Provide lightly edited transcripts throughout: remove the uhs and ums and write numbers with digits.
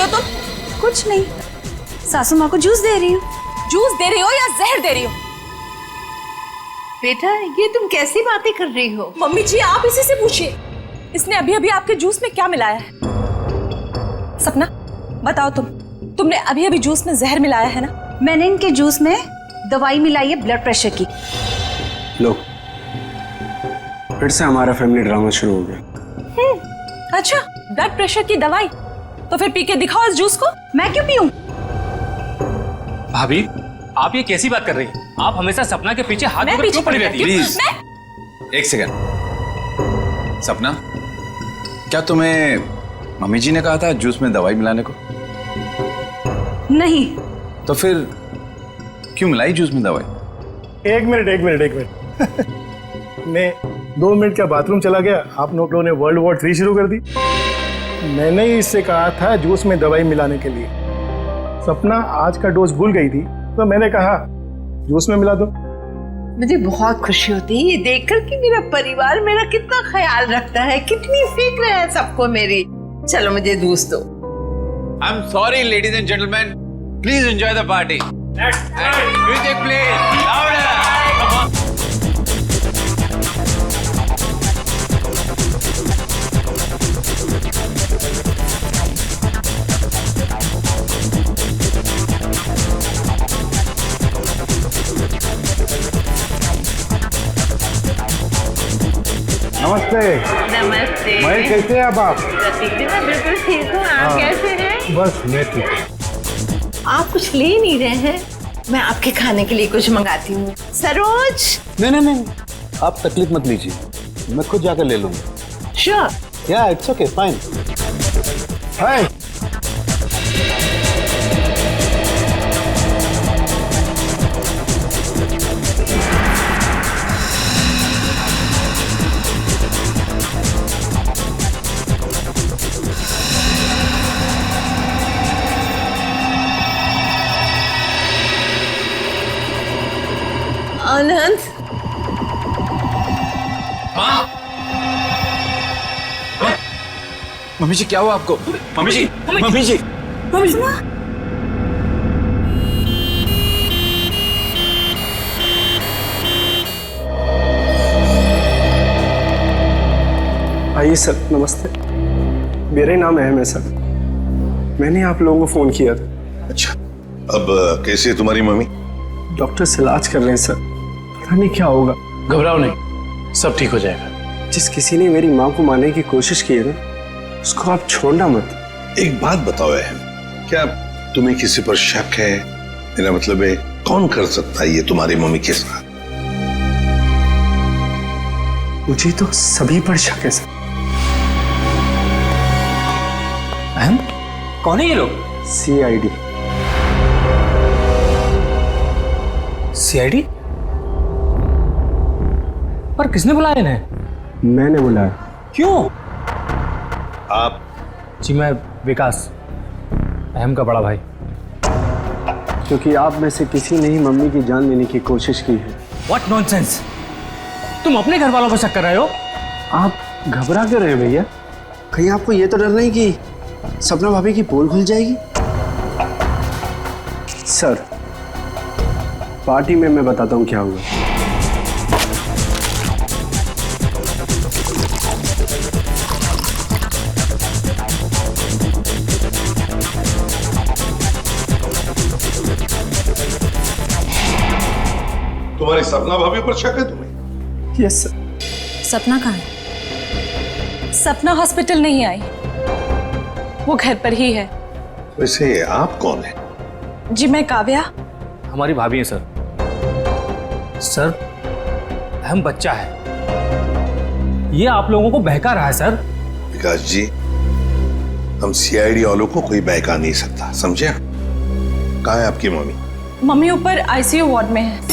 हो तुम? कुछ नहीं, सासू माँ को जूस दे रही हूँ। जूस दे रही हो या जहर दे रही हो? बेटा ये तुम कैसी बातें कर रही हो? मम्मी जी आप इसी से पूछिए, इसने अभी अभी आपके जूस में क्या मिलाया है? सपना बताओ, तुमने अभी अभी जूस में जहर मिलाया है ना? मैंने इनके जूस में दवाई मिलाई है ब्लड प्रेशर की। लो, फिर से हमारा फैमिली ड्रामा शुरू हो गया। अच्छा, ब्लड प्रेशर की दवाई? तो फिर पी के दिखाओ इस जूस को। मैं क्यों पीऊं? भाभी आप ये कैसी बात कर रही हैं? आप हमेशा सपना के पीछे हाथ धोकर क्यों पड़ी रहती हैं? प्लीज एक सेकंड। सपना, क्या तुम्हें मम्मी जी ने कहा था जूस में दवाई मिलाने को? नहीं। तो फिर क्यों मिलाई जूस में दवाई? एक मिनट मैं 2 मिनट का बाथरूम चला गया, आप लोगों ने वर्ल्ड वॉर 3 शुरू कर दी। मैंने ही इससे कहा था जूस में दवाई मिलाने के लिए। सपना आज का डोज भूल गई थी तो मैंने कहा जूस में मिला दो। मुझे बहुत खुशी होती है ये देखकर कि मेरा परिवार मेरा कितना ख्याल रखता है, कितनी फिक्र है सबको मेरी। चलो मुझे जूस दो। I am sorry ladies and gentleman, please enjoy the party. Music please louder. नमस्ते। नमस्ते। मैं कैसे हैं आप? प्रतीक जी मैं बिल्कुल ठीक हूँ, आप कैसे हैं? बस मैं ठीक हूँ। आप कुछ ले नहीं रहे हैं? मैं आपके खाने के लिए कुछ मंगाती हूँ। सरोज। नहीं, आप तकलीफ मत लीजिए, मैं खुद जाकर ले लूंगा। श्योर। या it's okay fine. Hi. Anand. Mummy ji क्या हुआ आपको? मम्मी जी। आइए सर, नमस्ते। मेरा नाम अहम है सर, मैंने आप लोगों को फोन किया था। अच्छा, अब कैसी है तुम्हारी मम्मी? डॉक्टर से इलाज कर रहे हैं सर, पता नहीं क्या होगा। घबराओ नहीं, सब ठीक हो जाएगा। जिस किसी ने मेरी माँ को मारने की कोशिश की है ना, उसको आप छोड़ना मत। एक बात बताओ अहम, क्या तुम्हें किसी पर शक है? मेरा मतलब है कौन कर सकता है ये तुम्हारी मम्मी के साथ? मुझे तो सभी पर शक है सर। अहम, कौन है ये लोग? CID। CID? पर किसने बुलाया इन्हें? मैंने बुलाया। क्यों? आप? जी मैं विकास, अहम का बड़ा भाई। क्योंकि आप में से किसी ने ही मम्मी की जान लेने की कोशिश की है। What nonsense! तुम अपने घर वालों पर शक कर रहे हो? आप घबरा क्यों रहे भैया? कहीं आपको ये तो डर नहीं कि सपना भाभी की पोल खुल जाएगी? सर, पार्टी में मैं बताता हूँ क्या हुआ। तुम्हारी सपना भाभी पर शक है तुम्हें? Yes sir. सपना कहाँ है? सपना हॉस्पिटल नहीं आई, वो घर पर ही है। वैसे आप कौन है? जी मैं काव्या। हमारी भाभी है सर। सर, अहम बच्चा है, ये आप लोगों को बहका रहा है सर। विकास जी, हम CID वालों को कोई बहका नहीं सकता, समझे? कहाँ है आपकी मम्मी? मम्मी ऊपर ICU वार्ड में है।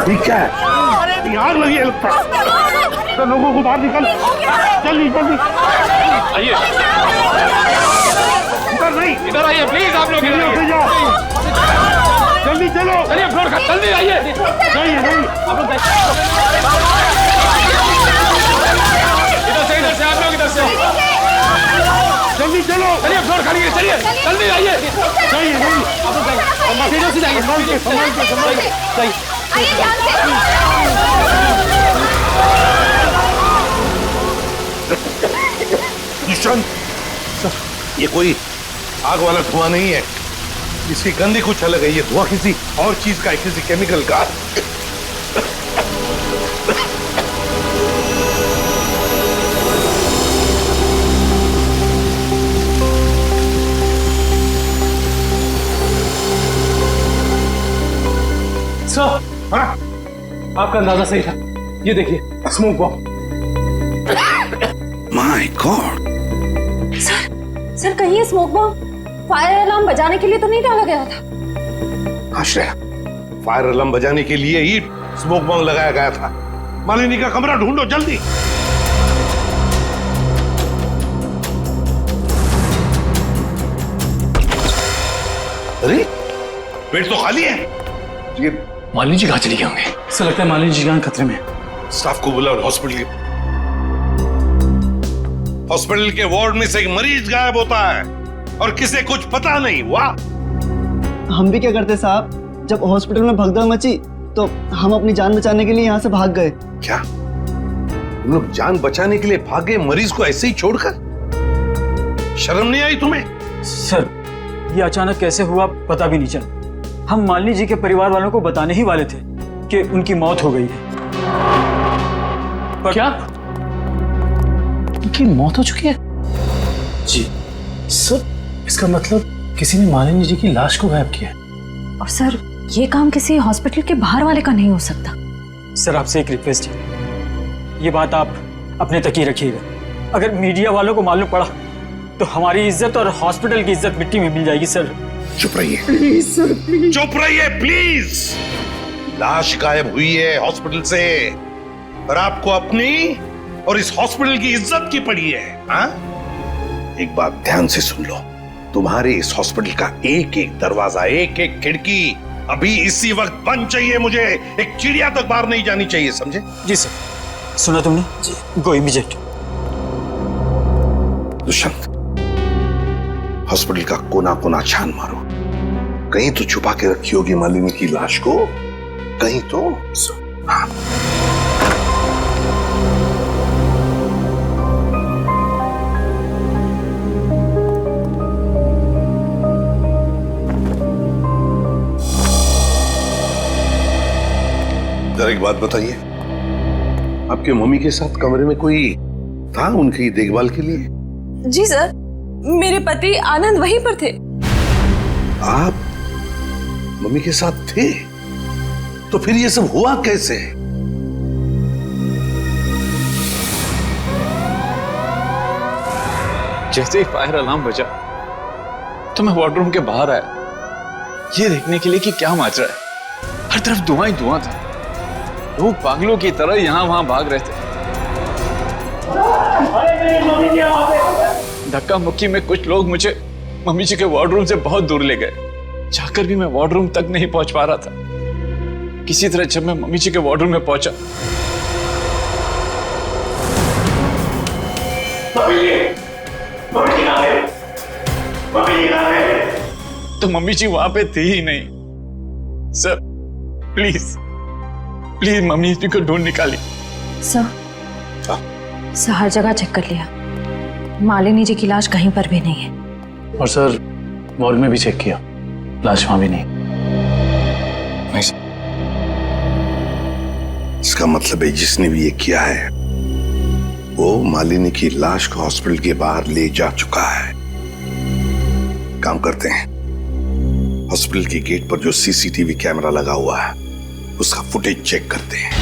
ठीक है, आग लगी है लगता है। लोगों को बाहर निकाल, जल्दी जल्दी। आइए इधर नहीं, इधर आइए प्लीज, आप लोग इधर आइए। जल्दी चलो, चलिए फ्लोर का, जल्दी आइए। नहीं नहीं, इधर से आप लोग इधर से जल्दी चलो, चलिए फ्लोर खाली है, चलिए जल्दी आइए। नहीं नहीं, सीधे से जाइए, संभाल के संभाल के संभाल के। आइए ध्यान से। दुष्यंत, ये कोई आग वाला धुआं नहीं है, इसकी गंदी कुछ अलग है। ये धुआं किसी और चीज का है, किसी केमिकल का। सर, आपका अंदाजा सही था। ये देखिए, smoke bomb. My God, sir कहीं ये स्मोक बॉम्ब फायर अलार्म बजाने के लिए तो नहीं डाला गया था? आश्रय, फायर अलार्म बजाने के लिए ही स्मोक बॉम्ब लगाया गया था। मालिनी का कमरा ढूंढो जल्दी। अरे बेड तो खाली है। ये मालिनी जी कहाँ चली गई होंगे? सर लगता है मालिनी जी जान खतरे में। स्टाफ को बुलाओ, हॉस्पिटल के वार्ड में से एक मरीज गायब होता है और किसे कुछ पता नहीं। वाह, हम भी क्या करते साहब, जब हॉस्पिटल में भगदड़ मची तो हम अपनी जान बचाने के लिए यहाँ से भाग गए। क्या तुम लोग जान बचाने के लिए भागे मरीज को ऐसे ही छोड़कर? शर्म नहीं आई तुम्हें? सर ये अचानक कैसे हुआ पता भी नहीं चला। हम मालिनी जी के परिवार वालों को बताने ही वाले थे कि उनकी मौत हो गई है। पर क्या? उनकी मौत हो चुकी है? जी सर, इसका मतलब किसी ने मालिनी जी की लाश को गायब किया है। और सर ये काम किसी हॉस्पिटल के बाहर वाले का नहीं हो सकता। सर आपसे एक रिक्वेस्ट है, ये बात आप अपने तक ही रखिएगा। अगर मीडिया वालों को मालूम पड़ा तो हमारी इज्जत और हॉस्पिटल की इज्जत मिट्टी में मिल जाएगी। सर चुप रहिए प्लीज सर, प्लीज चुप रहिए प्लीज। लाश गायब हुई है हॉस्पिटल से और आपको अपनी और इस हॉस्पिटल की इज्जत की पड़ी है। हाँ? एक बात ध्यान से सुन लो, तुम्हारे इस हॉस्पिटल का एक एक दरवाजा, एक एक खिड़की अभी इसी वक्त बंद चाहिए। मुझे एक चिड़िया तक बाहर नहीं जानी चाहिए, समझे? जी सर। सुना तुमने? जी। गो इमीडिएट। दुष्यंत, हॉस्पिटल का कोना कोना छान मारो, कहीं तो छुपा के रखी होगी मालिनी की लाश को, कहीं तो। हाँ। जरा एक बात बताइए, आपके मम्मी के साथ कमरे में कोई था उनकी देखभाल के लिए? जी सर, मेरे पति आनंद वहीं पर थे। आप मम्मी के साथ थे? तो फिर ये सब हुआ कैसे? जैसे ही फायर अलार्म बजा तो मैं वार्डरूम के बाहर आया, ये देखने के लिए कि क्या मच रहा है। हर तरफ धुआं ही धुआं था। लोग पागलों की तरह यहां वहां भाग रहे थे। धक्का मुक्की में कुछ लोग मुझे मम्मी जी के वार्डरूम से बहुत दूर ले गए। जाकर भी मैं वार्डरूम तक नहीं पहुंच पा रहा था। किसी तरह जब मैं मम्मी जी के वार्डरूम में पहुंचा तो मम्मी जी वहां पे थी ही नहीं। सर प्लीज प्लीज मम्मी जी को ढूंढ निकालिए। सर हर जगह चेक कर लिया, मालिनी जी की लाश कहीं पर भी नहीं है। और सर मॉर्ग में भी चेक किया, लाश वहां भी नहीं। इसका मतलब है जिसने भी ये किया है वो मालिनी की लाश को हॉस्पिटल के बाहर ले जा चुका है। काम करते हैं, हॉस्पिटल की गेट पर जो सीसीटीवी कैमरा लगा हुआ है उसका फुटेज चेक करते हैं।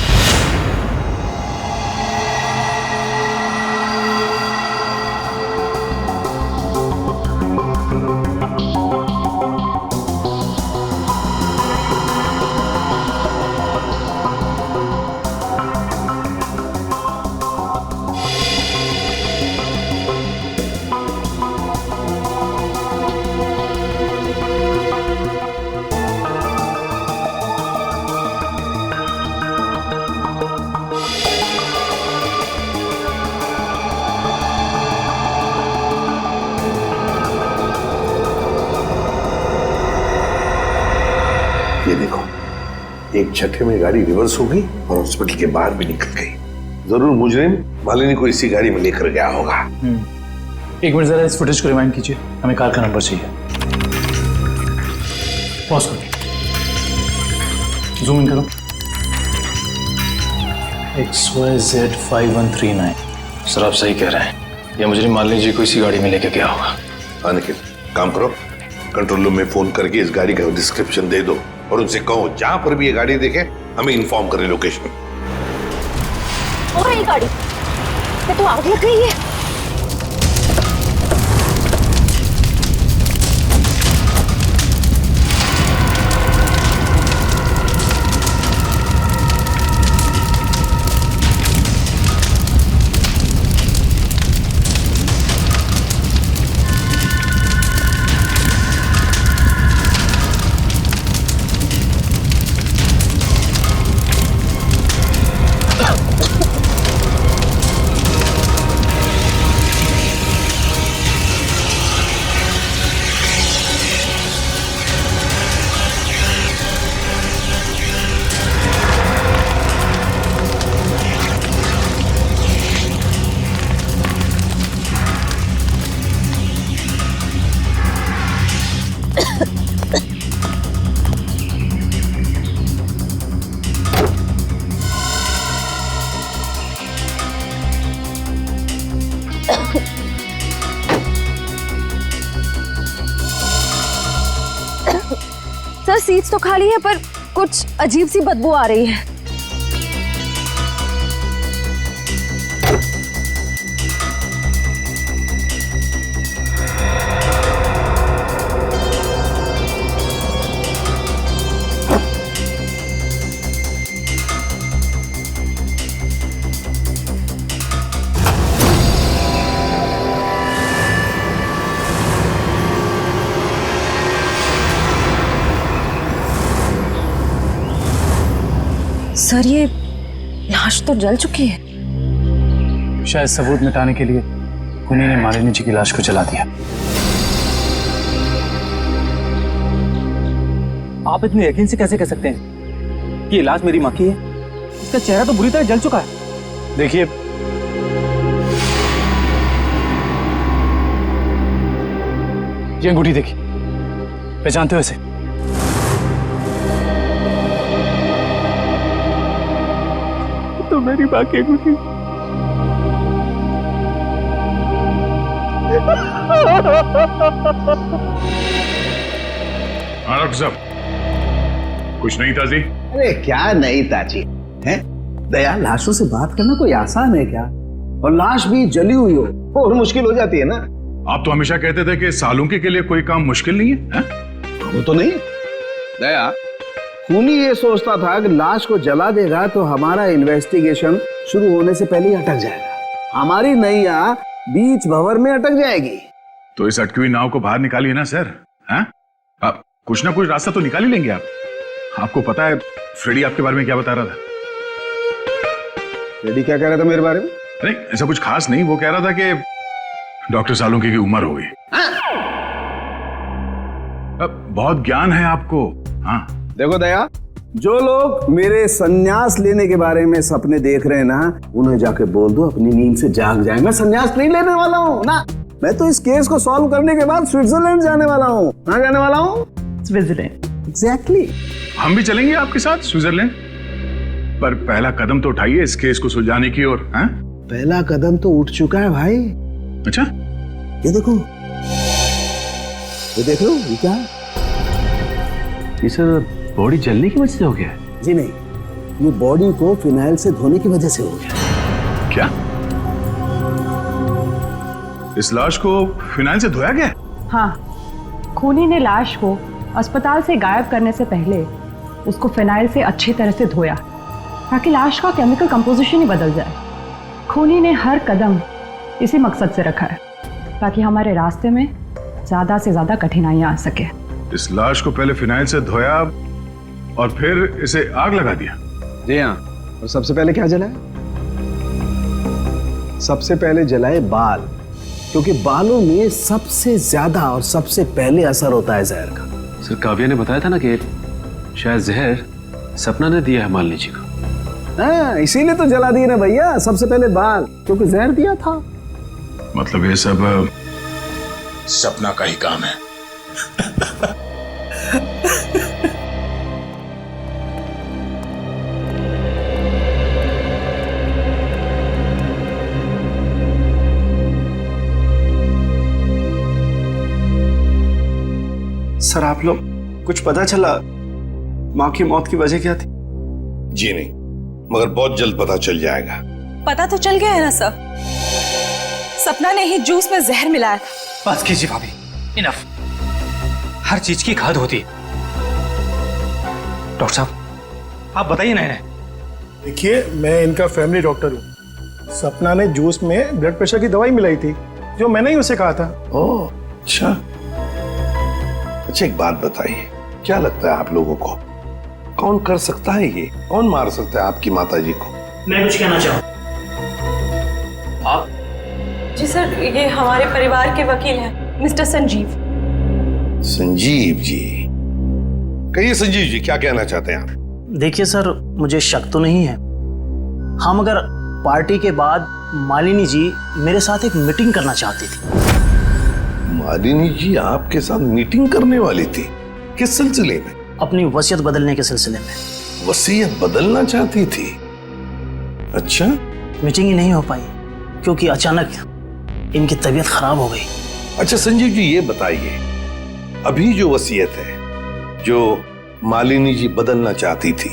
एक झटके में गाड़ी रिवर्स हो गई और हॉस्पिटल के बाहर भी निकल गई। जरूर मुजरिम मालिनी को इसी गाड़ी में लेकर गया होगा। एक मिनट जरा इस फुटेज को रिवाइंड कीजिए, हमें कार का नंबर चाहिए। पॉज करो, जूम इन करो। XYZ5139। सर आप सही कह रहे हैं, ये मुझे मालिनी जी को इसी गाड़ी में लेके गया होगा। हाँ निखिल, काम करो, कंट्रोल रूम में फोन करके इस गाड़ी का डिस्क्रिप्शन दे दो और उनसे कहो जहां पर भी ये गाड़ी देखे हमें इन्फॉर्म करें लोकेशन। और ये गाड़ी ये तो आग लग गई है। सर सीट्स तो खाली है पर कुछ अजीब सी बदबू आ रही है। सर ये लाश तो जल चुकी है। शायद सबूत मिटाने के लिए उन्हीं ने मालिनी जी की लाश को जला दिया। आप इतने यकीन से कैसे कह सकते हैं कि ये लाश मेरी माँ की है? इसका चेहरा तो बुरी तरह जल चुका है। देखिए, ये अंगूठी देखिए, पहचानते हो इसे? तो मेरी माँ की अंगूठी। हाँ डॉक्टर साहब, कुछ नहीं ताजी? अरे क्या नहीं ताजी है? दया, लाशों से बात करना कोई आसान है क्या? और लाश भी जली हुई हो और मुश्किल हो जाती है ना। आप तो हमेशा कहते थे कि सालुंकी के लिए कोई काम मुश्किल नहीं है, वो तो नहीं दया, खूनी ये सोचता था कि लाश को जला देगा तो हमारा इन्वेस्टिगेशन शुरू होने से पहले ही अटक जाएगा, हमारी नैया बीच भंवर में अटक जाएगी। तो इस अटकी हुई नाव को बाहर निकालिए ना सर। हैं? आप कुछ ना कुछ रास्ता तो निकाल ही लेंगे आप। आपको पता है फ्रेडी आपके बारे में क्या बता रहा था? फ्रेडी क्या कह रहा था मेरे बारे में? नहीं, ऐसा कुछ खास नहीं। वो कह रहा था कि डॉक्टर सालुंकी की उम्र हो गई। बहुत ज्ञान है आपको। हाँ देखो दया, जो लोग मेरे संन्यास लेने के बारे में सपने देख रहे हैं ना, उन्हें जाके बोल दो अपनी नींद से जाग जाए। मैं संन्यास नहीं लेने वाला हूँ ना, मैं तो इस केस को सॉल्व करने के बाद स्विट्जरलैंड जाने वाला हूँ। कहाँ जाने वाला हूँ? स्विट्जरलैंड। एग्जैक्टली। हम भी चलेंगे आपके साथ स्विट्जरलैंड, पर पहला कदम तो उठाइए इस केस को सुलझाने की ओर। पहला कदम तो उठ चुका है भाई। अच्छा, ये देखो, ये देख लो, ये क्या? ये सर बॉडी जलने की वजह से हो गया है? जी नहीं, ये बॉडी को फिनाइल से धोने की वजह से हो गया। क्या इस लाश को फिनाइल से धोया गया? हाँ, खूनी ने लाश को अस्पताल से गायब करने से पहले उसको फिनाइल से अच्छी तरह से धोया ताकि लाश का केमिकल कंपोजिशन ही बदल जाए। खूनी ने हर कदम इसी मकसद से रखा है ताकि हमारे रास्ते में ज्यादा से ज्यादा कठिनाइयां आ सके। इस लाश को पहले फिनाइल से धोया और फिर इसे आग लगा दिया? जी हाँ। और सबसे पहले क्या जलाए? सबसे पहले जलाए बाल, क्योंकि बालों में सबसे ज्यादा और सबसे पहले असर होता है जहर का। सर काव्या ने बताया था ना कि शायद जहर सपना ने दिया है मालिनी जी को। हाँ, इसीलिए तो जला दिए ना भैया, सबसे पहले बाल, क्योंकि जहर दिया था। मतलब ये सब सपना का ही काम है। सर आप लोग कुछ पता चला माँ की मौत की वजह क्या थी? जी नहीं, मगर बहुत जल्द पता चल जाएगा। पता तो चल गया है ना सर, सपना ने ही जूस में जहर मिलाया था। बस कीजिए भाभी, इनफ। हर चीज की खाद होती है। डॉक्टर साहब आप बताइए ना इन्हें। देखिए, मैं इनका फैमिली डॉक्टर हूँ। सपना ने जूस में ब्लड प्रेशर की दवाई मिलाई थी, जो मैंने ही उसे कहा था। ओह अच्छा। अच्छा एक बात बताइए, क्या लगता है आप लोगों को कौन कर सकता है ये? कौन मार सकता है आपकी माता जी को? मैं कुछ कहना चाहूँ। आप? जी सर, ये हमारे परिवार के वकील हैं, मिस्टर संजीव। संजीव जी, कहिए संजीव जी, क्या कहना चाहते हैं आप? देखिए सर, मुझे शक तो नहीं है। हाँ, मगर पार्टी के बाद मालिनी जी मेरे साथ एक मीटिंग करना चाहती थी। मालिनी जी आपके साथ मीटिंग करने वाली थी? किस सिलसिले में? अपनी वसीयत बदलने के सिलसिले में। वसीयत बदलना चाहती थी? अच्छा। मीटिंग ही नहीं हो पाई क्योंकि अचानक इनकी तबीयत खराब हो गई। अच्छा संजीव जी, ये बताइए, अभी जो वसीयत है जो मालिनी जी बदलना चाहती थी,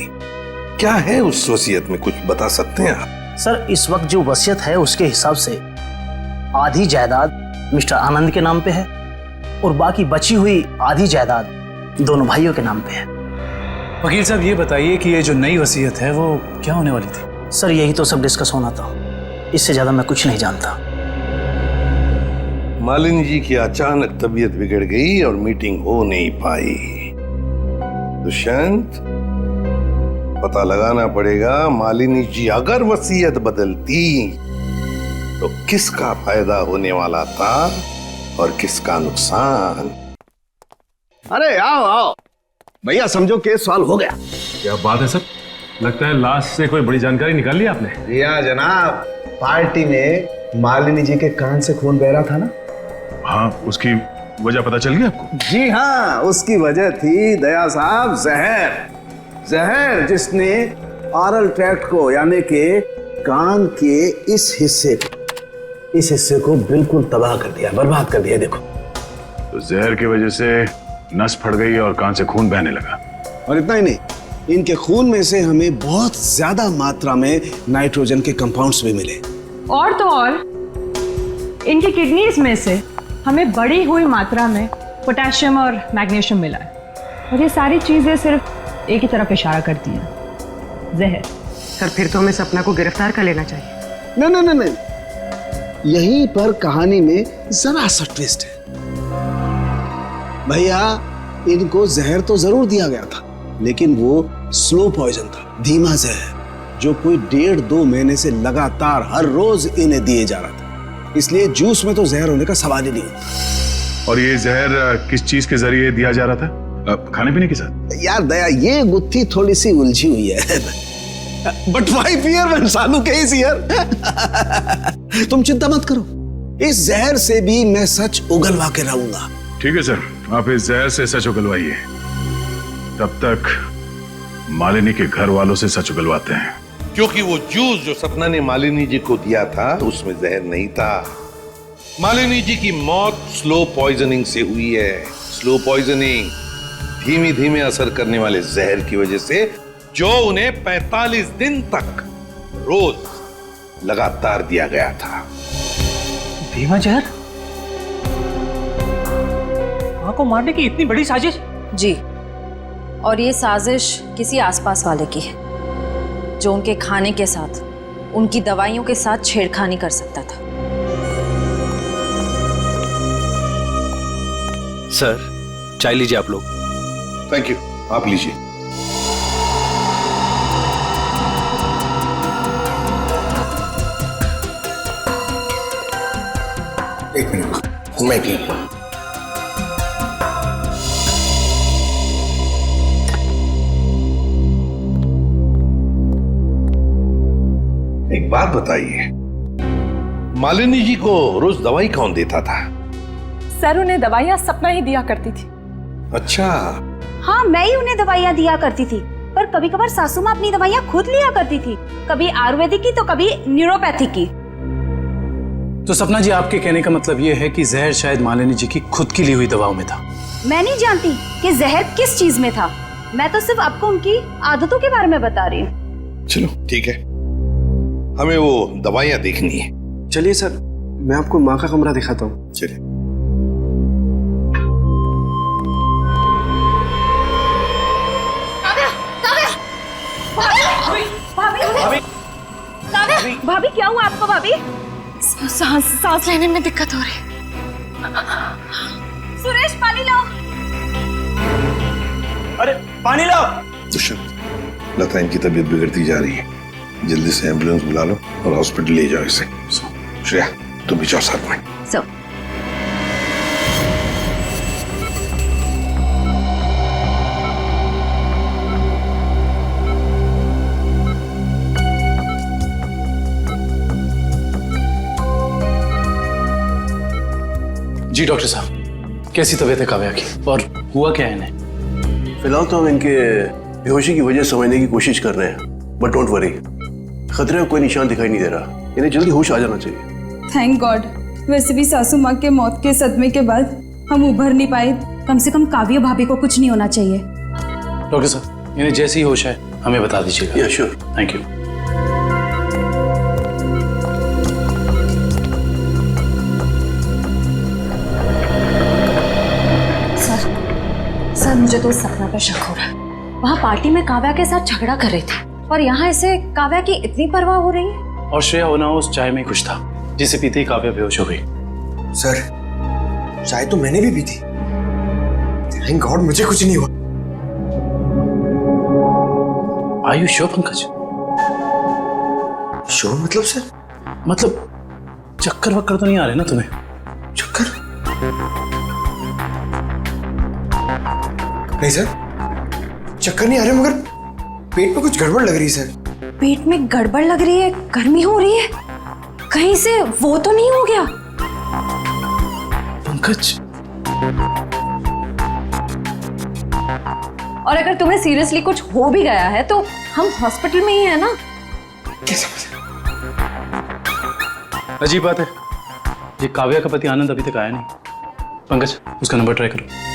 क्या है उस वसीयत में? कुछ बता सकते हैं आप? सर, इस वक्त जो वसीयत है उसके हिसाब से आधी जायदाद मिस्टर आनंद के नाम पे है और बाकी बची हुई आधी जायदाद दोनों भाइयों के नाम पे है। वकील साहब ये बताइए कि ये जो नई वसीयत है वो क्या होने वाली थी? सर, यही तो सब डिस्कस होना था, इससे ज्यादा मैं कुछ नहीं जानता। मालिनी जी की अचानक तबीयत बिगड़ गई और मीटिंग हो नहीं पाई। दुष्यंत, पता लगाना पड़ेगा मालिनी जी अगर वसीयत बदलती तो किसका फायदा होने वाला था और किसका नुकसान। अरे आओ आओ भैया, समझो केस सॉल्व हो गया। क्या बात है सर, लगता है लाश से कोई बड़ी जानकारी निकाल ली आपने। रिया जनाब, पार्टी में मालिनी जी के कान से खून बह रहा था ना। हाँ, उसकी वजह पता चल गई आपको? जी हाँ, उसकी वजह थी दया साहब जहर। जहर जिसने ऑरल ट्रैक्ट को यानी कि कान के इस हिस्से को बिल्कुल तबाह कर दिया, बर्बाद कर दिया। देखो, तो जहर की वजह से नस फट गई और कान से खून बहने लगा। और इतना ही नहीं, इनके खून में से हमें बहुत ज्यादा मात्रा में नाइट्रोजन के कंपाउंड्स भी मिले। और तो और इनकी किडनीज में से हमें बढ़ी हुई मात्रा में पोटेशियम और मैग्नीशियम मिला है। और ये सारी चीजें सिर्फ एक ही तरफ इशारा करती हैं, जहर। सर, फिर तो हमें सपना को गिरफ्तार कर लेना चाहिए। नहीं, यहीं पर कहानी में जरा सा ट्विस्ट है भैया। इनको जहर तो जरूर दिया गया था, लेकिन वो स्लो पॉइजन था, धीमा जहर, जो कोई 1.5-2 महीने से लगातार हर रोज इन्हें दिए जा रहा था। इसलिए जूस में तो जहर होने का सवाल ही नहीं होता। और ये जहर किस चीज के जरिए दिया जा रहा था? खाने पीने के साथ? यार दया, ये गुत्थी थोड़ी सी उलझी हुई है। But why fear when Salu case here? तुम चिंता मत करो, इस जहर से भी मैं सच उगलवा के रहूंगा। ठीक है सर, आप इस जहर से सच उगलवाइए, तब तक मालिनी के घर वालों से सच उगलवाते हैं। क्योंकि वो जूस जो सपना ने मालिनी जी को दिया था उसमें जहर नहीं था। मालिनी जी की मौत स्लो पॉइजनिंग से हुई है। स्लो पॉइजनिंग, धीमी धीमे असर करने वाले जहर की वजह से, जो उन्हें 45 दिन तक रोज लगातार दिया गया था। धीमा जहर? मां को मारने की इतनी बड़ी साजिश? जी, और ये साजिश किसी आसपास वाले की है जो उनके खाने के साथ, उनकी दवाइयों के साथ छेड़खानी कर सकता था। सर, चाय लीजिए आप लोग। थैंक यू, आप लीजिए। एक मिनट, मैं भी। बात बताइए, मालिनी जी को रोज दवाई कौन देता था? सर उन्हें दवाइयाँ सपना ही दिया करती थी। अच्छा। हाँ, मैं ही उन्हें दवाइयाँ दिया करती थी, पर कभी कभार सासू माँ अपनी दवाइयाँ खुद लिया करती थी, कभी आयुर्वेदिक की तो कभी न्यूरोपैथिक की। तो सपना जी, आपके कहने का मतलब ये है कि जहर शायद मालिनी जी की खुद की ली हुई दवाओं में था? मैं नहीं जानती कि जहर किस चीज में था, मैं तो सिर्फ आपको उनकी आदतों के बारे में बता रही हूँ। चलो ठीक है, हमें वो दवाइयाँ देखनी है। चलिए सर, मैं आपको माँ का कमरा दिखाता हूँ। चलिए। भाभी क्या हुआ आपको? भाभी सांस लेने में दिक्कत हो रही है। सुरेश पानी लाओ। अरे पानी लाओ। दुष्यंत, लता इनकी तबीयत बिगड़ती जा रही है, जल्दी से एम्बुलेंस बुला लो और हॉस्पिटल ले जाओ इसे। श्रेया तुम भी जाओ साथ में। जी डॉक्टर साहब, कैसी तबीयत है काव्या की और हुआ क्या है इन्हें? फिलहाल तो हम इनके बेहोशी की वजह समझने की कोशिश कर रहे हैं, बट डोंट वरी, खतरे का कोई निशान दिखाई नहीं दे रहा, इन्हें जल्दी होश आ जाना चाहिए। Thank God. वैसे भी सासू माँ के मौत के सदमे के बाद हम उभर नहीं पाए। कम से कम काव्य भाभी को कुछ नहीं होना चाहिए। डॉक्टर साहब, इन्हें जैसे ही होश है हमें बता दीजिएगा। या श्योर, थैंक यू। सर मुझे तो सपना पर शक हो रहा है। वहाँ पार्टी में काव्या के साथ झगड़ा कर रही थी और यहाँ इसे काव्या की इतनी परवाह हो रही है। और श्रेया होना उस चाय में कुछ था जिसे पीते ही काव्या बेहोश हो गई। सर चाय तो मैंने भी पी थी, थैंक गॉड मुझे कुछ नहीं हुआ। Are you sure Pankaj? Sure मतलब सर? मतलब चक्कर वक्कर तो नहीं आ रहे ना तुम्हें? चक्कर नहीं सर, चक्कर नहीं आ रहे, मगर पेट में कुछ गड़बड़ लग रही है सर। पेट में गड़बड़ लग रही है, गर्मी हो रही है, कहीं से वो तो नहीं हो गया? पंकज, और अगर तुम्हें सीरियसली कुछ हो भी गया है तो हम हॉस्पिटल में ही है ना। अजीब बात है, ये काव्या का पति आनंद अभी तक आया नहीं। पंकज, उसका नंबर ट्राई करो।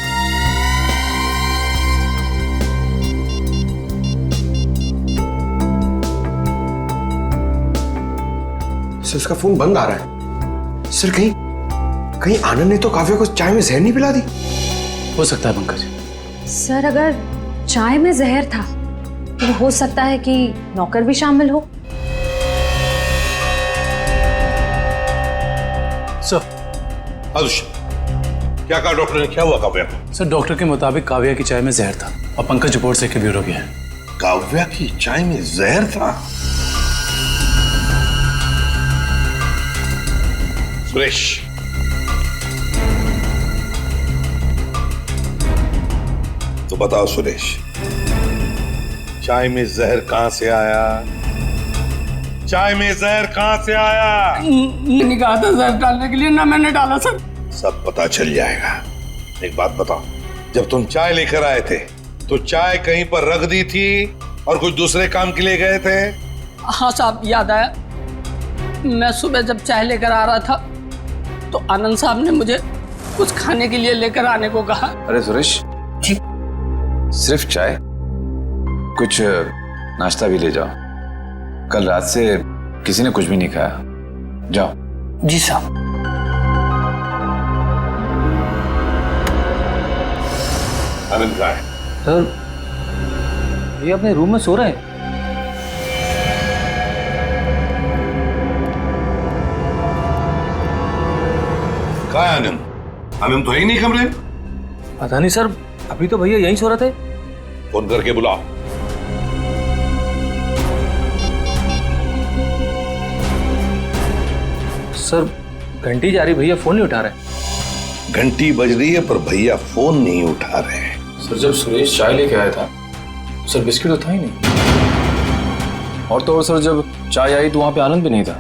सर उसका फोन बंद आ रहा है। सर कहीं आनंद ने तो काव्या को चाय में जहर नहीं पिला दी? हो सकता है पंकज। सर अगर चाय में जहर था तो हो सकता है कि नौकर भी शामिल हो। सर क्या कहा डॉक्टर ने, क्या हुआ काव्या को? सर डॉक्टर के मुताबिक काव्या की चाय में जहर था और पंकज रिपोर्ट से ब्यूरो गया है। काव्या की चाय में जहर था? सुरेश, तो बताओ सुरेश, चाय में जहर कहां से आया? चाय में जहर कहां से आया? मैंने कहा था जहर डालने के लिए, ना मैंने डाला सर। सब पता चल जाएगा। एक बात बताओ, जब तुम चाय लेकर आए थे तो चाय कहीं पर रख दी थी और कुछ दूसरे काम के लिए गए थे? हाँ साहब, याद आया। मैं सुबह जब चाय लेकर आ रहा था तो आनंद साहब ने मुझे कुछ खाने के लिए लेकर आने को कहा। अरे सुरेश, सिर्फ चाय? कुछ नाश्ता भी ले जाओ, कल रात से किसी ने कुछ भी नहीं खाया। जाओ। जी साहब। आनंद कहाँ है? सर ये अपने रूम में सो रहे हैं। कहाँ है आनंद? आनंद तो है ही नहीं कमरे में। पता नहीं सर, अभी तो भैया यहीं सो रहे थे। फोन करके बुलाओ। सर घंटी जा रही, भैया फोन नहीं उठा रहे। घंटी बज रही है पर भैया फोन नहीं उठा रहे हैं। सर जब सुरेश चाय लेके आया था सर बिस्किट तो था ही नहीं। और तो और सर, जब चाय आई तो वहाँ पे आनंद भी नहीं था,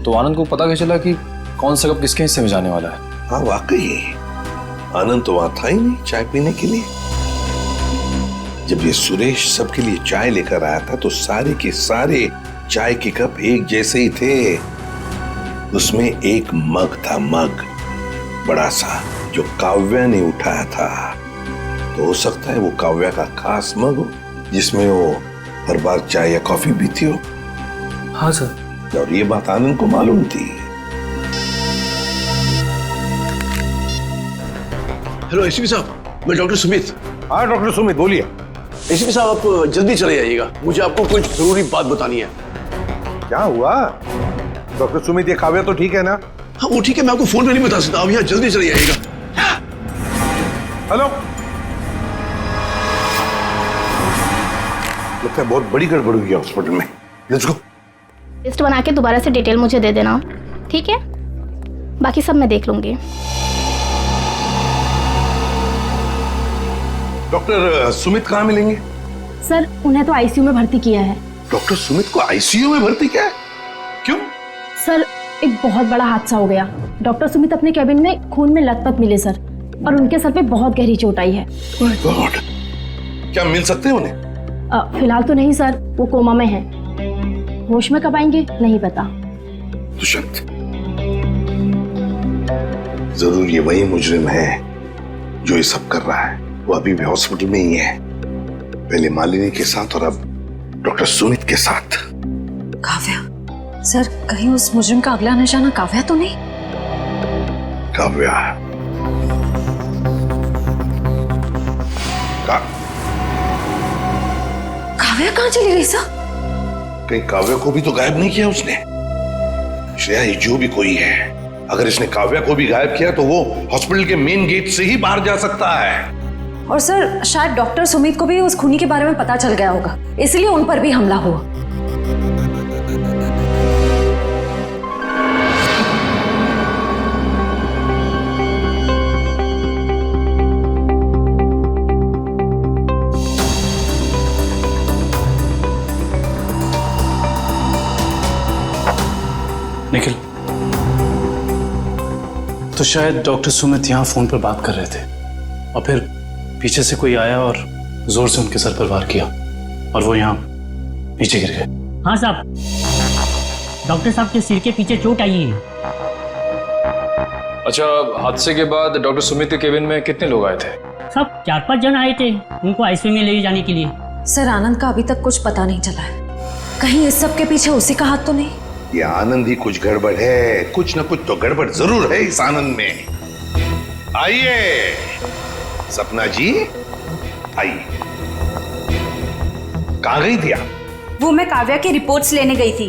तो आनंद को पता कैसे चला कि कौन सा कप किसके हिस्से में जाने वाला है? हाँ वाकई आनंद तो वहां था ही नहीं चाय पीने के लिए। जब ये सुरेश सबके लिए चाय लेकर आया था तो सारे के सारे चाय के कप एक जैसे ही थे। उसमें एक मग था, मग बड़ा सा, जो काव्या ने उठाया था। तो हो सकता है वो काव्या का खास मग हो जिसमें वो हर बार चाय या कॉफी पीती हो। हाँ सर। और ये बात आनंद को मालूम थी। हेलो एसीपी साहब, मैं डॉक्टर सुमित। हाँ डॉक्टर सुमित, बोलिए। एसीपी साहब, आप जल्दी चले जाइएगा, मुझे आपको कुछ जरूरी बात बतानी है। क्या हुआ डॉक्टर सुमित? ये काव्या तो ठीक है ना? हाँ वो ठीक है, मैं आपको फोन पे नहीं बता सकता, आप यहाँ जल्दी चले जाइएगा। हेलो, लगता है बहुत बड़ी गड़बड़ हुई है हॉस्पिटल में। Let's go. लिस्ट बना के दोबारा से डिटेल मुझे दे देना, ठीक है? बाकी सब मैं देख लूंगी। डॉक्टर सुमित कहाँ मिलेंगे? सर उन्हें तो आईसीयू में भर्ती किया है। डॉक्टर सुमित को आईसीयू में भर्ती किया है? क्यों? सर एक बहुत बड़ा हादसा हो गया। डॉक्टर सुमित अपने कैबिन में खून में लथपथ मिले सर, और उनके सर पे बहुत गहरी चोट आई है। माय गॉड, क्या मिल सकते हैं उन्हें? फिलहाल तो नहीं सर, वो कोमा में हैं। होश में कब आएंगे नहीं पता। दुष्यंत, जरूर ये वही मुजरिम है जो ये सब कर रहा है। वो अभी भी हॉस्पिटल में ही है, पहले मालिनी के साथ और अब डॉक्टर सुमित के साथ। काव्या सर, कहीं उस मुजरिम का अगला निशाना काव्या तो नहीं? काव्या काव्या कहाँ चली गई सर? कहीं काव्या को भी तो गायब नहीं किया उसने? श्रेया, ये जो भी कोई है, अगर इसने काव्या को भी गायब किया तो वो हॉस्पिटल के मेन गेट से ही बाहर जा सकता है। और सर शायद डॉक्टर सुमित को भी उस खूनी के बारे में पता चल गया होगा, इसलिए उन पर भी हमला हुआ। निखिल, तो शायद डॉक्टर सुमित यहाँ फोन पर बात कर रहे थे और फिर पीछे से कोई आया और जोर से उनके सर पर वार किया और वो यहाँ नीचे गिर गए। हाँ साहब, डॉक्टर साहब के सिर के पीछे चोट आई है। अच्छा, हादसे के बाद डॉक्टर सुमित के केबिन में कितने लोग आए थे? सब 4-5 जन आए थे उनको आईसीयू में ले जाने के लिए। सर आनंद का अभी तक कुछ पता नहीं चला है, कहीं इस सब के पीछे उसी का हाथ तो नहीं? ये आनंद ही कुछ गड़बड़ है, कुछ ना कुछ तो गड़बड़ जरूर है इस आनंद में। आइए सपना जी, आइए। कहाँ गई थी आप? वो मैं काव्या की रिपोर्ट्स लेने गई थी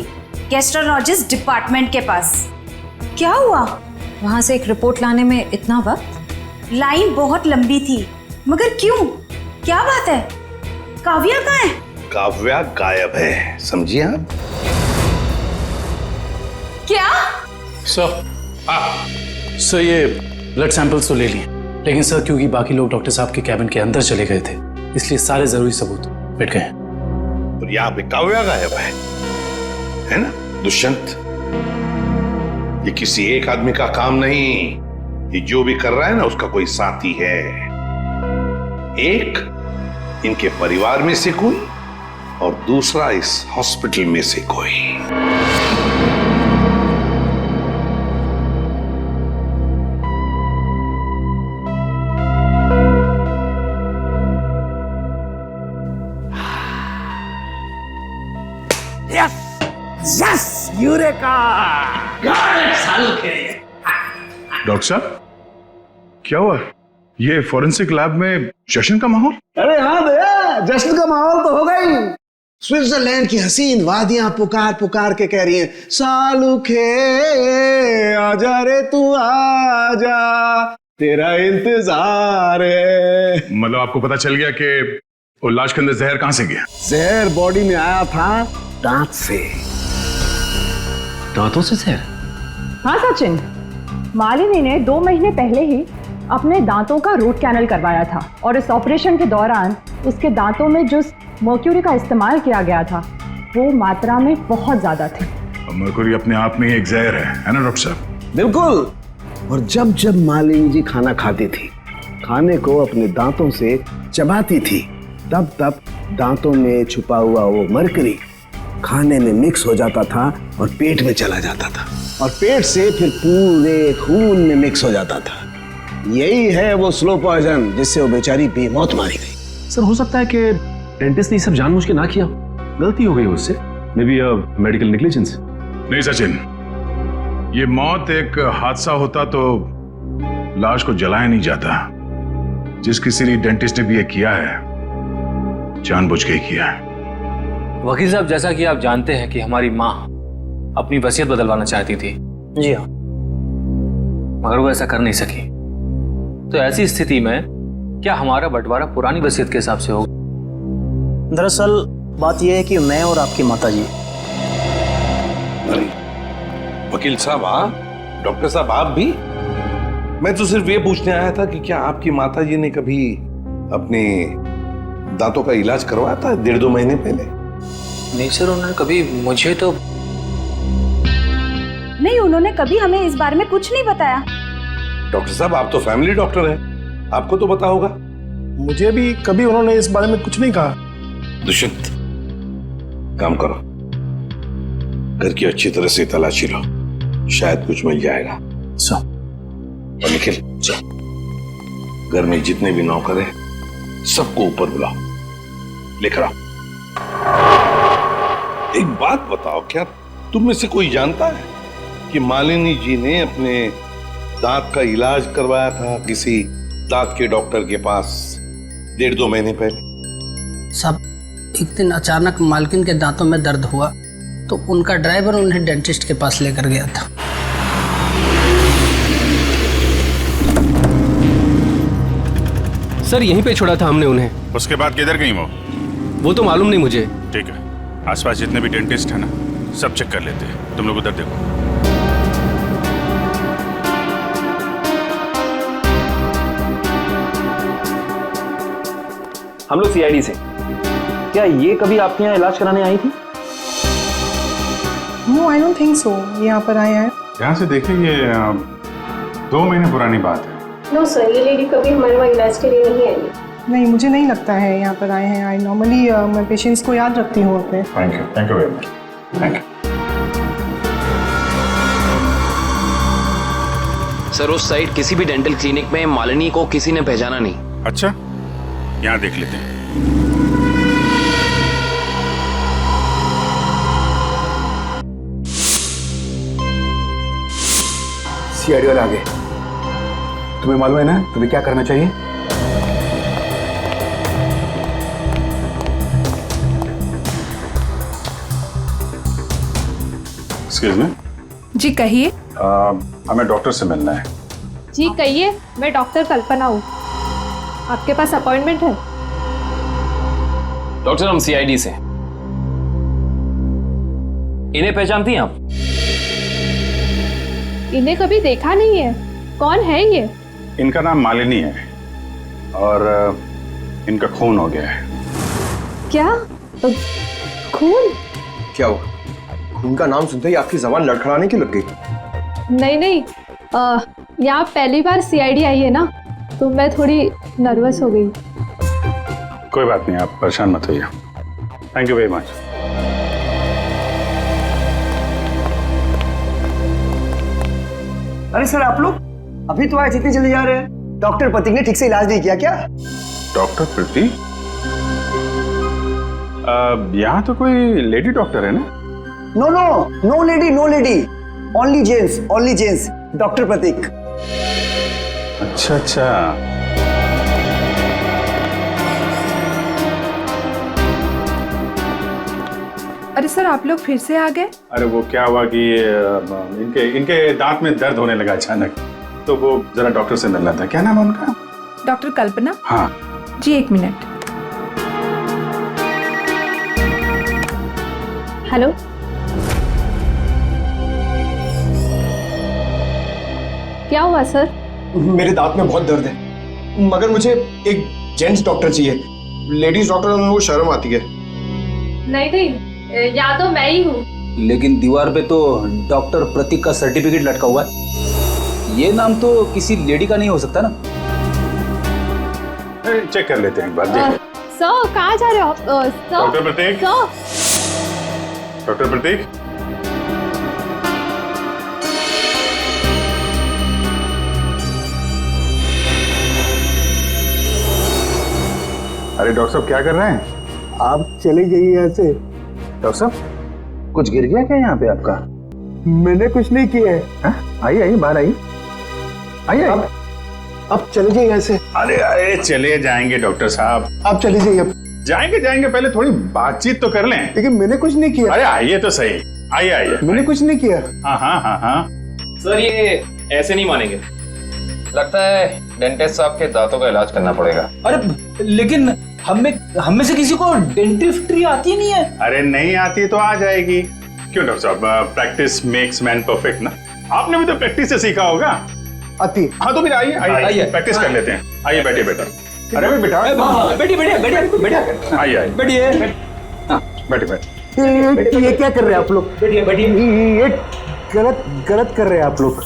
गैस्ट्रोलॉजिस्ट डिपार्टमेंट के पास। क्या हुआ? वहां से एक रिपोर्ट लाने में इतना वक्त? लाइन बहुत लंबी थी, मगर क्यों? क्या बात है? काव्या कहाँ है? काव्या गायब है, समझिए आप? क्या? सर ये ब्लड सैंपल्स तो ले लिए, लेकिन सर क्योंकि बाकी लोग डॉक्टर साहब के कैबिन के अंदर चले गए थे, इसलिए सारे जरूरी सबूत मिट गए। और यहाँ पे काव्या गायब है ना दुष्यंत? ये किसी एक आदमी का काम नहीं, ये जो भी कर रहा है ना उसका कोई साथी है। एक इनके परिवार में से कोई और दूसरा इस हॉस्पिटल में से कोई। Yes, eureka! डॉक्टर साहब, क्या हुआ? ये फोरेंसिक लैब में जश्न का माहौल? अरे हाँ भैया, जश्न का माहौल तो होगा ही। स्विट्जरलैंड की हसीन वादियां पुकार पुकार के कह रही हैं, सालुखे आजा रे तू आजा, तेरा इंतजार है। मतलब आपको पता चल गया कि वो लाश के अंदर जहर कहां से गया? जहर बॉडी में आया था दांत से। दांतों से जहर? हाँ सचिन, मालिनी ने 2 महीने पहले ही अपने दांतों का रूट कैनल करवाया था और इस ऑपरेशन के दौरान उसके दांतों में जिस मर्क्यूरी का इस्तेमाल किया गया था वो मात्रा में बहुत ज्यादा थे। मरकुरी अपने आप में ही एक जहर है ना डॉक्टर साहब? बिल्कुल। और जब जब मालिनी जी खाना खाती थी, खाने को अपने दांतों से चबाती थी, तब तब दांतों में छुपा हुआ वो मरकरी खाने में मिक्स हो जाता था और पेट में चला जाता था, और पेट से फिर पूरे खून में मिक्स हो जाता था। यही है वो स्लो पॉइजन जिससे वो बेचारी बेमौत मारी गई। सर हो सकता है कि डेंटिस्ट ने सब जानबूझ के ना किया, गलती हो गई उससे, मे बी मेडिकल नेग्लिजेंस। नहीं सचिन, ये मौत एक हादसा होता तो लाश को जलाया नहीं जाता। जिस किसी डेंटिस्ट ने भी ये किया है, जानबूझ के ही किया है। वकील साहब, जैसा कि आप जानते हैं कि हमारी माँ अपनी वसीयत बदलवाना चाहती थी। जी हाँ। मगर वो ऐसा कर नहीं सकी। तो ऐसी स्थिति में क्या हमारा बंटवारा पुरानी वसीयत के हिसाब से होगा? दरअसल बात यह है कि मैं और आपकी माताजी। अरे वकील साहब आप, डॉक्टर साहब आप भी? मैं तो सिर्फ ये पूछने आया था कि क्या आपकी माताजी ने कभी अपने दांतों का इलाज करवाया था 1.5-2 महीने पहले? नहीं सर, उन्होंने कभी मुझे तो नहीं, उन्होंने कभी हमें इस बारे में कुछ नहीं बताया। डॉक्टर साहब आप तो फैमिली डॉक्टर हैं, आपको तो पता होगा। मुझे भी कभी उन्होंने इस बारे में कुछ नहीं कहा। दुष्यंत, काम करो, घर की अच्छी तरह से तलाशी लो, शायद कुछ मिल जाएगा। और निखिल, घर में जितने भी नौकर हैं सबको ऊपर बुलाओ, लेकर आओ। एक बात बताओ, क्या तुम में से कोई जानता है कि मालिनी जी ने अपने दांत का इलाज करवाया था किसी दांत के डॉक्टर के पास 1.5-2 महीने पहले? सब एक दिन अचानक मालकिन के दांतों में दर्द हुआ तो उनका ड्राइवर उन्हें डेंटिस्ट के पास लेकर गया था। सर यहीं पे छोड़ा था हमने उन्हें। उसके बाद किधर गई वो तो मालूम नहीं मुझे। ठीक है, आसपास जितने भी डेंटिस्ट है ना, सब चेक कर लेते हैं। तुम लोग उधर देखो। हम लोग सीआईडी से। क्या ये कभी आपके यहाँ इलाज कराने आई थी? No, I don't think so. यहाँ पर आए हैं। ध्यान से देखिए, ये 2 महीने पुरानी बात है। नो सर, ये लेडी कभी हमारे वहाँ इलाज के लिए नहीं आई। नहीं, मुझे नहीं लगता है यहाँ पर आए हैं। आई नॉर्मली मैं पेशेंट्स को याद रखती हूँ अपने। Thank you very much. Thank you sir. उस साइड किसी भी डेंटल क्लिनिक में मालिनी को किसी ने पहचाना नहीं। अच्छा, यहाँ देख लेते हैं। सीआईडी वाले आगे। तुम्हें मालूम है ना तुम्हें क्या करना चाहिए? Excuse me. जी कहिए। हमें डॉक्टर से मिलना है। जी कहिए, मैं डॉक्टर कल्पना हूँ। आपके पास अपॉइंटमेंट है? डॉक्टर हम सीआईडी से। इन्हें पहचानती हैं आप? इन्हें कभी देखा नहीं है। कौन है ये? इनका नाम मालिनी है और इनका खून हो गया है। क्या? खून? क्या हुआ? खून का नाम सुनते ही आपकी जबान लड़खड़ाने की लग गई? नहीं नहीं, यहाँ पहली बार सीआईडी आई है ना, तो मैं थोड़ी नर्वस हो गई। कोई बात नहीं, आप परेशान मत होइए। Thank you very much. अरे सर, आप लोग अभी तो आए, इतनी जल्दी जा रहे हैं? डॉक्टर प्रतीक ने ठीक से इलाज नहीं किया क्या? डॉक्टर प्रतीक? यहाँ तो कोई लेडी डॉक्टर है ना? No no, no lady, no lady, only gents, only gents. Doctor Prateek. अच्छा अच्छा। अरे सर, आप लोग फिर से आ गए? अरे वो क्या हुआ कि इनके दांत में दर्द होने लगा अचानक, तो वो जरा डॉक्टर से मिलना था। क्या नाम है उनका? डॉक्टर कल्पना। हाँ जी, 1 मिनट। हेलो। क्या हुआ सर? मेरे दांत में बहुत दर्द है, मगर मुझे एक जेंट्स डॉक्टर चाहिए। लेडीज डॉक्टर में वो शर्म आती है। नहीं नहीं, या तो मैं ही हूँ। लेकिन दीवार पे तो डॉक्टर प्रतीक का सर्टिफिकेट लटका हुआ है। ये नाम तो किसी लेडी का नहीं हो सकता ना? चेक कर लेते हैं एक बार, देखो। सर कहाँ जा रहे हो आप? डॉक्टर प्रतीक। डॉक्टर प्रतीक, अरे डॉक्टर साहब क्या कर रहे हैं? आप चले जाइए यहाँ से। डॉक्टर साहब कुछ गिर गया क्या यहाँ पे आपका? मैंने कुछ नहीं किया है। आइए आइए, बाहर आइए, आइए। अब चले जाइए यहाँ से। अरे अरे चले जाएंगे डॉक्टर साहब, आप चले जाइए। अब जाएंगे जाएंगे, पहले थोड़ी बातचीत तो कर लें। लेकिन मैंने कुछ नहीं किया। अरे आइए तो सही, आइए आइए। मैंने कुछ नहीं किया। हाँ हाँ हाँ हाँ। सर ये ऐसे नहीं मानेंगे, लगता है डेंटिस्ट साहब के दांतों का इलाज करना पड़ेगा। अरे लेकिन हम में से किसी को डेंटिस्ट्री आती नहीं है। अरे नहीं आती तो आ जाएगी। क्यों डॉक्टर साहब, प्रैक्टिस मेक्स मैन परफेक्ट ना। आपने भी तो प्रैक्टिस से सीखा होगा। आती। हाँ तो फिर आइए आइए, प्रैक्टिस कर लेते हैं। आइए बैठिए बेटा। अरे भाई बेटा, बैठिए बैठिए बैठिए बैठिए। आइए आइए, बैठिए बैठिए बैठिए। ये क्या कर रहे हैं आप लोग? बैठिए बैठिए। ये गलत कर रहे हैं आप लोग।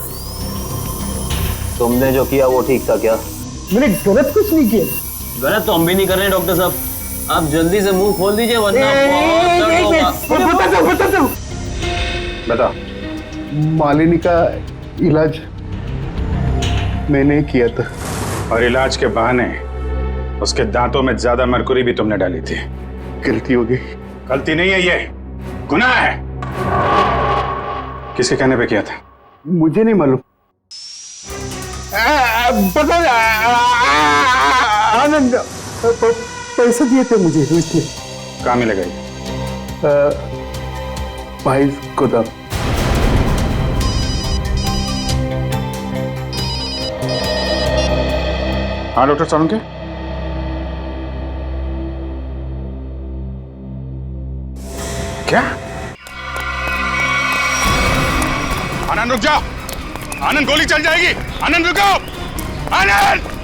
तुमने जो किया वो ठीक था क्या? मैंने गलत कुछ नहीं किया। गलत तो हम भी नहीं कर रहे डॉक्टर साहब, आप जल्दी से मुंह खोल दीजिए वरना बहुत दर्द होगा। बता। मालिनी का इलाज मैंने किया था। और इलाज के बहाने उसके दांतों में ज्यादा मरकुरी भी तुमने डाली थी। गलती हो गई। गलती नहीं है, ये गुनाह है। किसके कहने पे किया था? मुझे नहीं मालूम। पता आनंद पैसे दिए थे मुझे इसलिए। कहाँ मिलेगा ये? भाई को था। हाँ डॉक्टर सालुंके, क्या? आनंद रुक जाओ। आनंद गोली चल जाएगी। आनंद रुको। आनंद!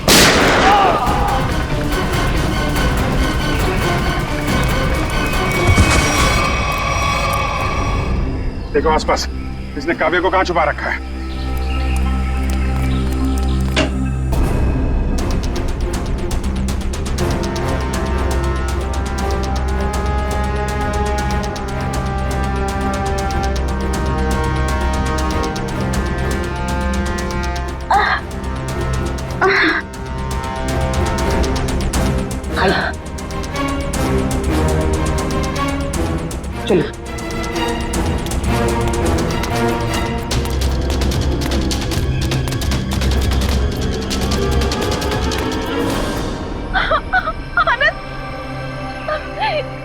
देखो आसपास, इसने काव्य को कहां छुपा रखा है? चलो।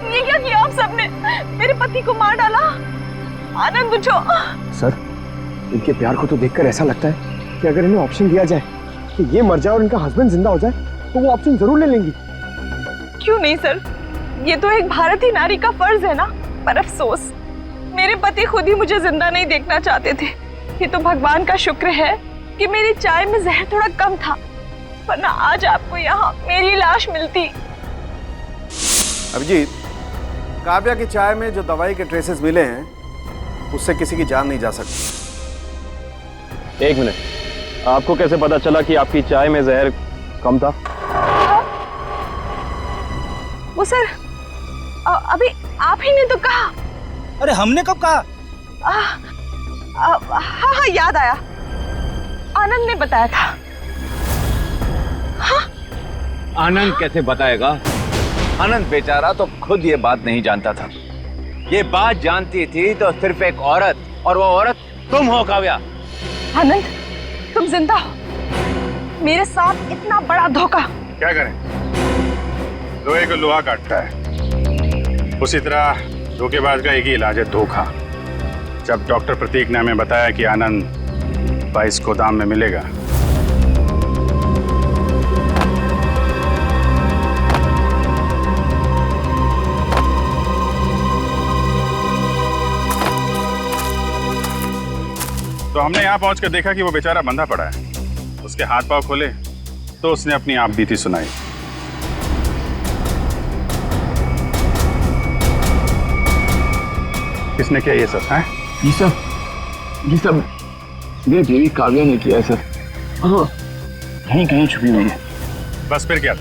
ये क्या किया आप सबने? मेरे पति को मार डाला। आनंद उठो। सर, इनके प्यार को तो देखकर ऐसा लगता है कि अगर इन्हें ऑप्शन दिया जाए कि ये मर जाए और इनका हस्बैंड जिंदा हो जाए तो वो ऑप्शन जरूर ले लेंगी। क्यों नहीं सर, ये तो एक भारतीय नारी का फर्ज है ना। पर अफसोस मेरे पति खुद ही मुझे जिंदा नहीं देखना चाहते थे। ये तो भगवान का शुक्र है कि मेरी चाय में जहर थोड़ा कम था, वरना आज आपको यहाँ मेरी लाश मिलती। अभिजीत, काव्या की चाय में जो दवाई के ट्रेसेस मिले हैं उससे किसी की जान नहीं जा सकती। एक मिनट, आपको कैसे पता चला कि आपकी चाय में जहर कम था? वो सर, अभी आप ही ने तो कहा। अरे हमने कब कहा? हाँ याद आया, आनंद ने बताया था। हाँ? आनंद कैसे बताएगा? आनंद बेचारा तो खुद ये बात नहीं जानता था। ये बात जानती थी तो सिर्फ एक औरत, और वो औरत तुम हो काव्या। आनंद, तुम जिंदा हो। मेरे साथ इतना बड़ा धोखा। क्या करें, लोहे को लोहा काटता है, उसी तरह धोखेबाज का एक ही इलाज है, धोखा। जब डॉक्टर प्रतीक ने हमें बताया कि आनंद 22 गोदाम में मिलेगा, तो हमने यहाँ पहुंचकर देखा कि वो बेचारा बंधा पड़ा है। उसके हाथ पांव खोले तो उसने अपनी आप बीती सुनाई। किसने किया ये सब है? ये सब मेरी देवी काव्या ने किया है सर। हाँ, कहीं कहीं छुपी हुई है। बस फिर क्या,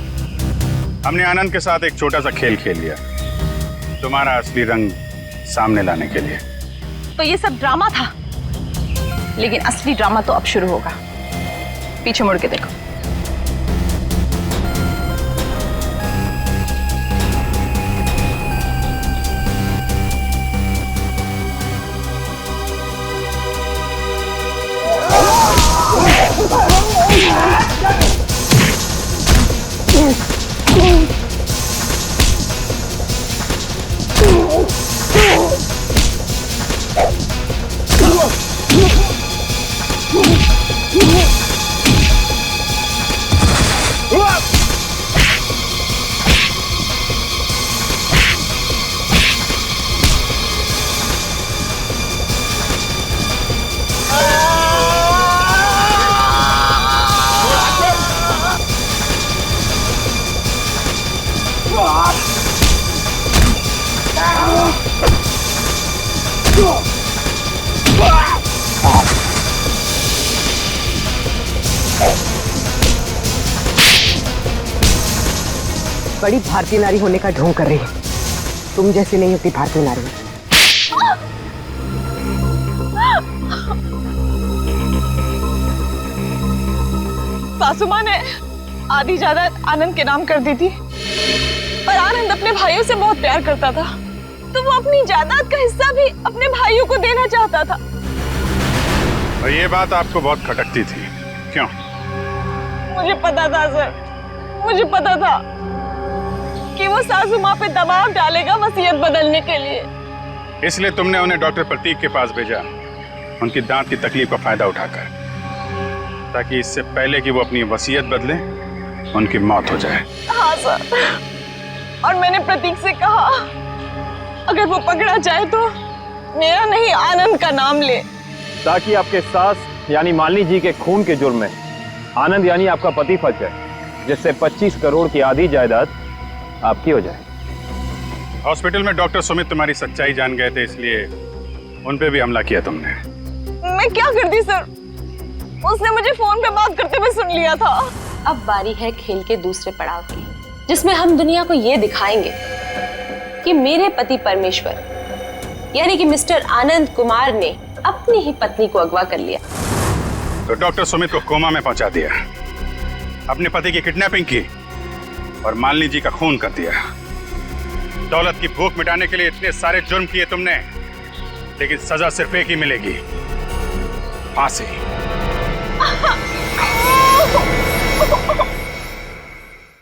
हमने आनंद के साथ एक छोटा सा खेल खेल लिया तुम्हारा असली रंग सामने लाने के लिए। तो ये सब ड्रामा था, लेकिन असली ड्रामा तो अब शुरू होगा। पीछे मुड़ के देखो। बड़ी भारतीय नारी होने का ढोंग कर रही है। तुम जैसी नहीं होती भारतीय नारी। सासू माँ ने आधी जायदाद आनंद के नाम कर दी थी, पर आनंद अपने भाइयों से बहुत प्यार करता था, तो वो अपनी जायदाद का हिस्सा भी अपने भाइयों को देना चाहता था। और ये बात आपको बहुत खटकती थी, क्यों? मुझे पता था सर, मुझे पता था कि वो सासू माँ पे दबाव डालेगा वसीयत बदलने के लिए। इसलिए तुमने उन्हें डॉक्टर प्रतीक के पास भेजा, उनकी दांत की तकलीफ का फायदा उठाकर, ताकि इससे पहले कि वो अपनी वसीयत बदले उनकी मौत हो जाए। हाँ सर, और मैंने प्रतीक से कहा अगर वो पकड़ा जाए तो मेरा नहीं आनंद का नाम ले, ताकि आपके सास यानी मालिनी जी के खून के जुर्म में आनंद यानी आपका पति फंस जाए, जिससे 25 करोड़ की आधी जायदाद आपकी हो जाए। हॉस्पिटल में डॉक्टर सुमित तुम्हारी सच्चाई जान गए थे, इसलिए उन पे भी हमला किया तुमने। मैं क्या करती सर, उसने मुझे फोन पे बात करते हुए सुन लिया था। अब बारी है खेल के दूसरे पड़ाव की, जिसमें हम दुनिया को ये दिखाएंगे कि मेरे पति परमेश्वर यानी कि मिस्टर आनंद कुमार ने अपनी ही पत्नी को अगवा कर लिया। तो डॉक्टर सुमित को कोमा में पहुंचा दिया, अपने पति की किडनैपिंग की और मालिनी जी का खून कर दिया। दौलत की भूख मिटाने के लिए इतने सारे जुर्म किए तुमने, लेकिन सजा सिर्फ एक ही मिलेगी, फांसी।